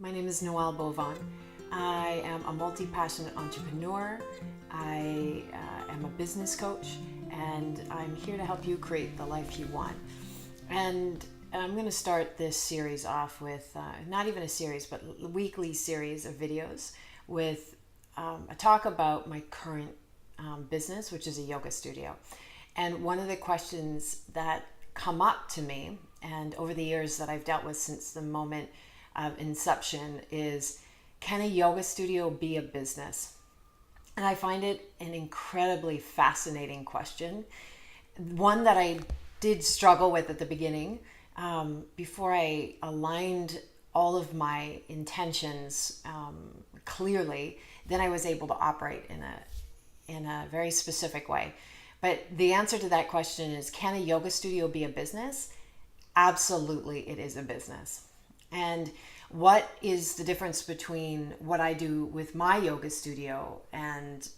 My name is Noelle Beauvon. I am a multi-passionate entrepreneur. I am a business coach, and I'm here to help you create the life you want. And I'm going to start this series off with, not even a series, but a weekly series of videos with a talk about my current business, which is a yoga studio. And one of the questions that come up to me, and over the years that I've dealt with since the moment of inception, is, can a yoga studio be a business? And I find it an incredibly fascinating question. One that I did struggle with at the beginning, before I aligned all of my intentions clearly. Then I was able to operate in a very specific way. But the answer to that question is, can a yoga studio be a business? Absolutely, it is a business. And what is the difference between what I do with my yoga studio and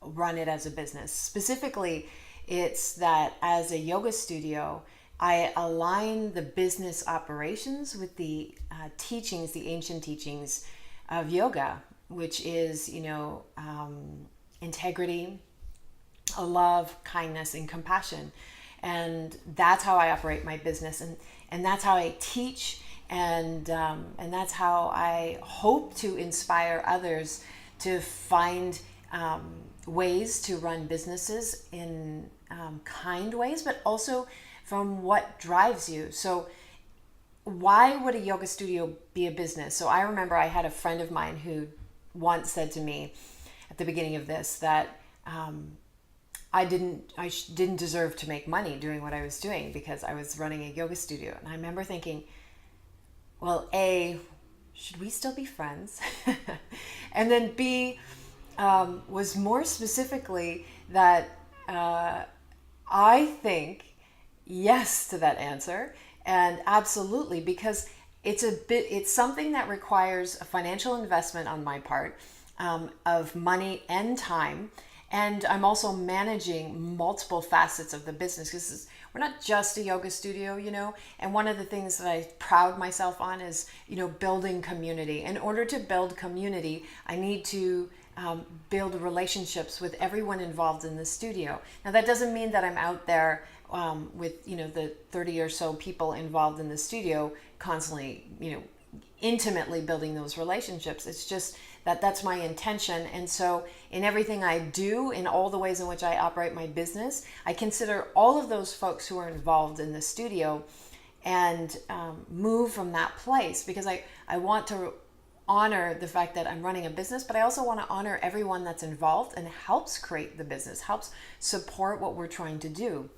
run it as a business? Specifically, it's that as a yoga studio, I align the business operations with the teachings, the ancient teachings of yoga, which is, integrity, love, kindness, and compassion. And that's how I operate my business, and that's how I teach, and that's how I hope to inspire others to find ways to run businesses in kind ways, but also from what drives you. So why would a yoga studio be a business? So I remember I had a friend of mine who once said to me at the beginning of this that I didn't deserve to make money doing what I was doing because I was running a yoga studio. And I remember thinking, well, A, should we still be friends? And then B, was more specifically that I think yes to that answer, and absolutely, because it's something that requires a financial investment on my part, of money and time. And I'm also managing multiple facets of the business, because we're not just a yoga studio, and one of the things that I pride myself on is, building community. In order to build community, I need to build relationships with everyone involved in the studio. Now, that doesn't mean that I'm out there with, the 30 or so people involved in the studio constantly, intimately building those relationships. It's just that that's my intention. And so in everything I do, in all the ways in which I operate my business, I consider all of those folks who are involved in the studio and move from that place, because I want to honor the fact that I'm running a business, but I also want to honor everyone that's involved and helps create the business, helps support what we're trying to do,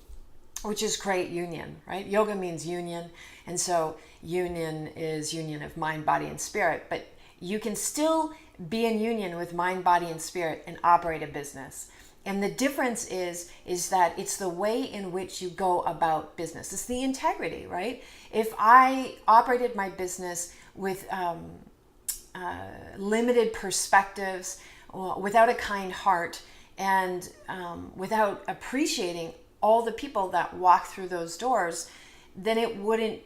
which is create union, right? Yoga means union. And so union is union of mind, body, and spirit. But you can still be in union with mind, body, and spirit and operate a business. And the difference is that it's the way in which you go about business. It's the integrity, right? If I operated my business with limited perspectives, without a kind heart, and without appreciating all the people that walk through those doors, then it wouldn't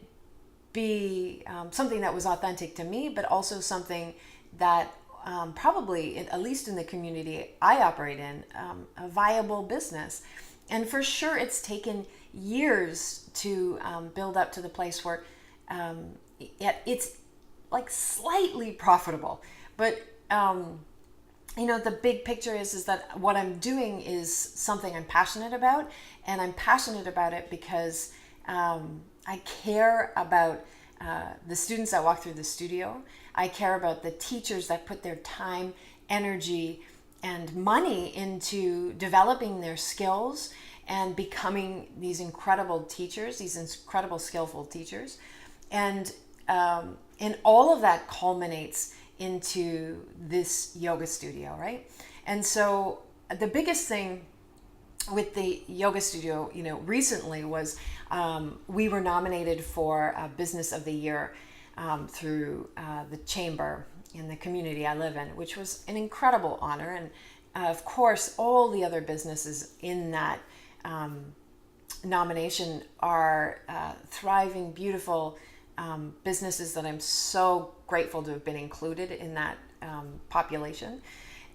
be something that was authentic to me, but also something that probably, at least in the community I operate in, a viable business. And for sure, it's taken years to build up to the place where it's like slightly profitable. But the big picture is that what I'm doing is something I'm passionate about, and I'm passionate about it because I care about the students that walk through the studio. I care about the teachers that put their time, energy, and money into developing their skills and becoming these incredible teachers, these incredible skillful teachers. And all of that culminates into this yoga studio, right? And so the biggest thing with the yoga studio, recently was we were nominated for Business of the Year through the chamber in the community I live in, which was an incredible honor. And of course, all the other businesses in that nomination are thriving, beautiful businesses that I'm so grateful to have been included in that population.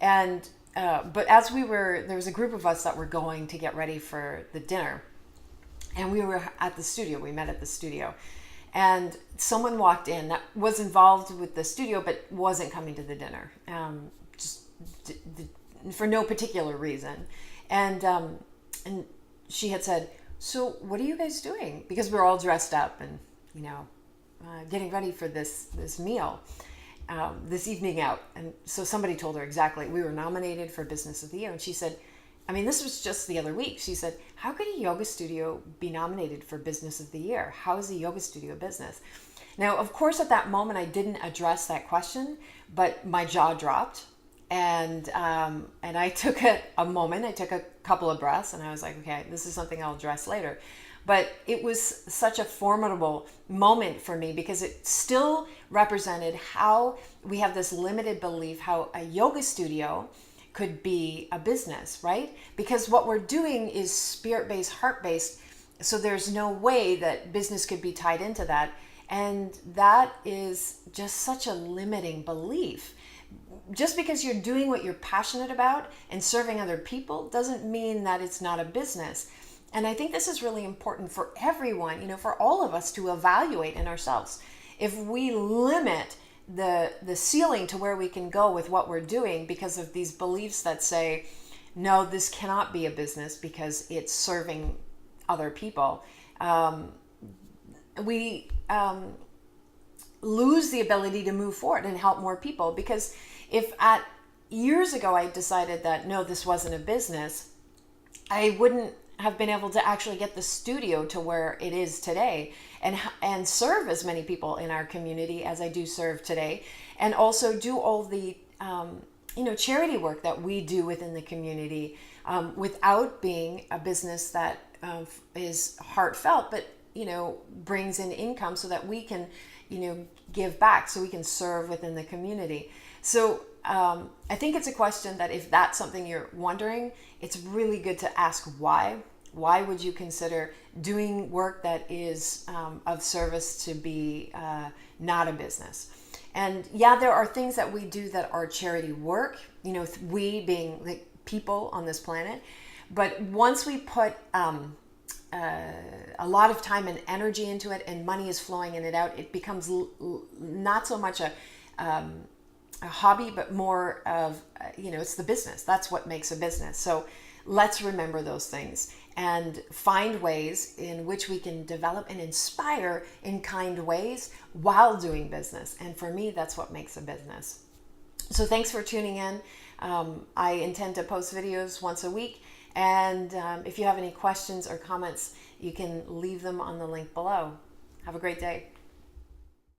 And but as there was a group of us that were going to get ready for the dinner, and we were at the studio. We met at the studio, and someone walked in that was involved with the studio but wasn't coming to the dinner, just for no particular reason. And she had said, "So what are you guys doing?" Because we're all dressed up and getting ready for this meal, this evening out. And so somebody told her exactly, we were nominated for Business of the Year, and she said, I mean, this was just the other week. She said, how could a yoga studio be nominated for Business of the Year? How is a yoga studio a business? Now, of course, at that moment, I didn't address that question, but my jaw dropped. And I took a moment, I took a couple of breaths, and I was like, okay, this is something I'll address later. But it was such a formidable moment for me because it still represented how we have this limited belief how a yoga studio could be a business, right? Because what we're doing is spirit-based, heart-based, so there's no way that business could be tied into that. And that is just such a limiting belief. Just because you're doing what you're passionate about and serving other people doesn't mean that it's not a business. And I think this is really important for everyone, for all of us to evaluate in ourselves. If we limit the ceiling to where we can go with what we're doing because of these beliefs that say, no, this cannot be a business because it's serving other people, we lose the ability to move forward and help more people. Because if years ago I decided that, no, this wasn't a business, I wouldn't have been able to actually get the studio to where it is today and serve as many people in our community as I do serve today, and also do all the charity work that we do within the community without being a business that is heartfelt but brings in income so that we can give back, so we can serve within the community. So I think it's a question that if that's something you're wondering, it's really good to ask why. Why would you consider doing work that is of service to be not a business? And yeah, there are things that we do that are charity work, we being the people on this planet. But once we put a lot of time and energy into it and money is flowing in and out, it becomes not so much a hobby, but more of, it's the business. That's what makes a business. So let's remember those things and find ways in which we can develop and inspire in kind ways while doing business. And for me, that's what makes a business. So thanks for tuning in. I intend to post videos once a week. And if you have any questions or comments, you can leave them on the link below. Have a great day.